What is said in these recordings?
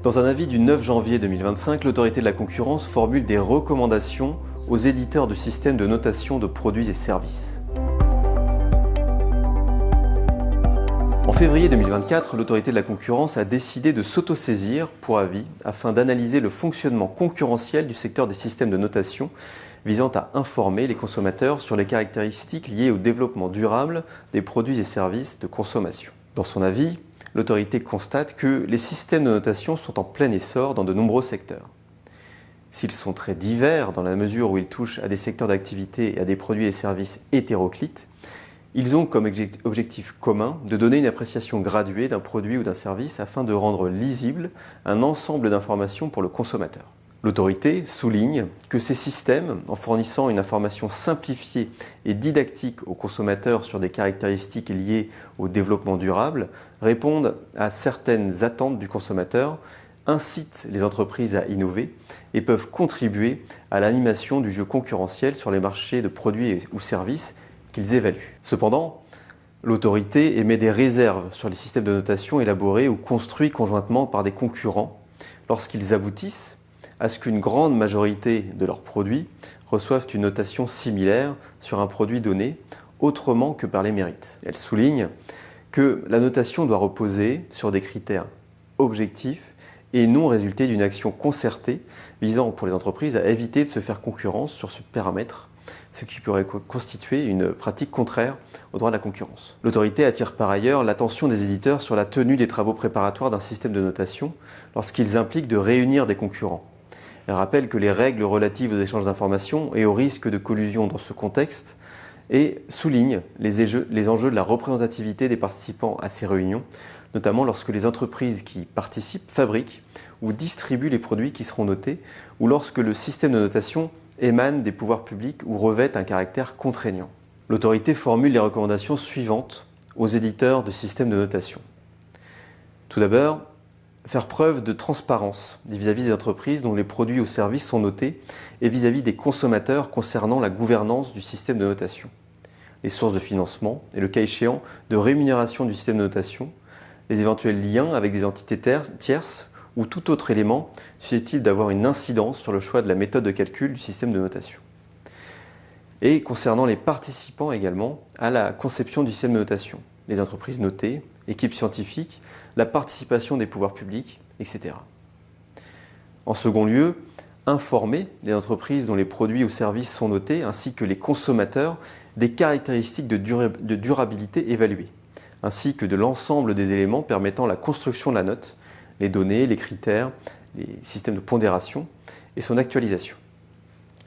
Dans un avis du 9 janvier 2025, l'autorité de la concurrence formule des recommandations aux éditeurs de systèmes de notation de produits et services. En février 2024, l'autorité de la concurrence a décidé de s'autosaisir pour avis afin d'analyser le fonctionnement concurrentiel du secteur des systèmes de notation visant à informer les consommateurs sur les caractéristiques liées au développement durable des produits et services de consommation. Dans son avis, l'autorité constate que les systèmes de notation sont en plein essor dans de nombreux secteurs. S'ils sont très divers dans la mesure où ils touchent à des secteurs d'activité et à des produits et services hétéroclites, ils ont comme objectif commun de donner une appréciation graduée d'un produit ou d'un service afin de rendre lisible un ensemble d'informations pour le consommateur. L'autorité souligne que ces systèmes, en fournissant une information simplifiée et didactique aux consommateurs sur des caractéristiques liées au développement durable, répondent à certaines attentes du consommateur, incitent les entreprises à innover et peuvent contribuer à l'animation du jeu concurrentiel sur les marchés de produits ou services qu'ils évaluent. Cependant, l'autorité émet des réserves sur les systèmes de notation élaborés ou construits conjointement par des concurrents lorsqu'ils aboutissent à ce qu'une grande majorité de leurs produits reçoivent une notation similaire sur un produit donné, autrement que par les mérites. Elle souligne que la notation doit reposer sur des critères objectifs et non résulter d'une action concertée visant pour les entreprises à éviter de se faire concurrence sur ce paramètre, ce qui pourrait constituer une pratique contraire au droit de la concurrence. L'autorité attire par ailleurs l'attention des éditeurs sur la tenue des travaux préparatoires d'un système de notation lorsqu'ils impliquent de réunir des concurrents. Elle rappelle que les règles relatives aux échanges d'informations et au risque de collusion dans ce contexte et souligne les enjeux de la représentativité des participants à ces réunions, notamment lorsque les entreprises qui participent fabriquent ou distribuent les produits qui seront notés ou lorsque le système de notation émane des pouvoirs publics ou revêt un caractère contraignant. L'autorité formule les recommandations suivantes aux éditeurs de systèmes de notation. Tout d'abord, faire preuve de transparence vis-à-vis des entreprises dont les produits ou services sont notés et vis-à-vis des consommateurs concernant la gouvernance du système de notation, les sources de financement et le cas échéant de rémunération du système de notation, les éventuels liens avec des entités tierces ou tout autre élément susceptible d'avoir une incidence sur le choix de la méthode de calcul du système de notation. Et concernant les participants également à la conception du système de notation, les entreprises notées, équipes scientifiques, la participation des pouvoirs publics, etc. En second lieu, informer les entreprises dont les produits ou services sont notés ainsi que les consommateurs des caractéristiques de durabilité évaluées, ainsi que de l'ensemble des éléments permettant la construction de la note, les données, les critères, les systèmes de pondération et son actualisation.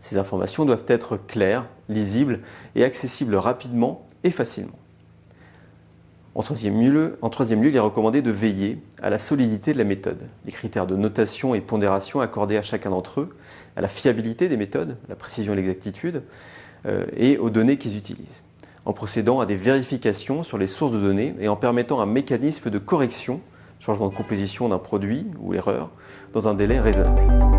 Ces informations doivent être claires, lisibles et accessibles rapidement et facilement. En troisième lieu, il est recommandé de veiller à la solidité de la méthode, les critères de notation et pondération accordés à chacun d'entre eux, à la fiabilité des méthodes, la précision et l'exactitude, et aux données qu'ils utilisent, en procédant à des vérifications sur les sources de données et en permettant un mécanisme de correction, changement de composition d'un produit ou erreur, dans un délai raisonnable.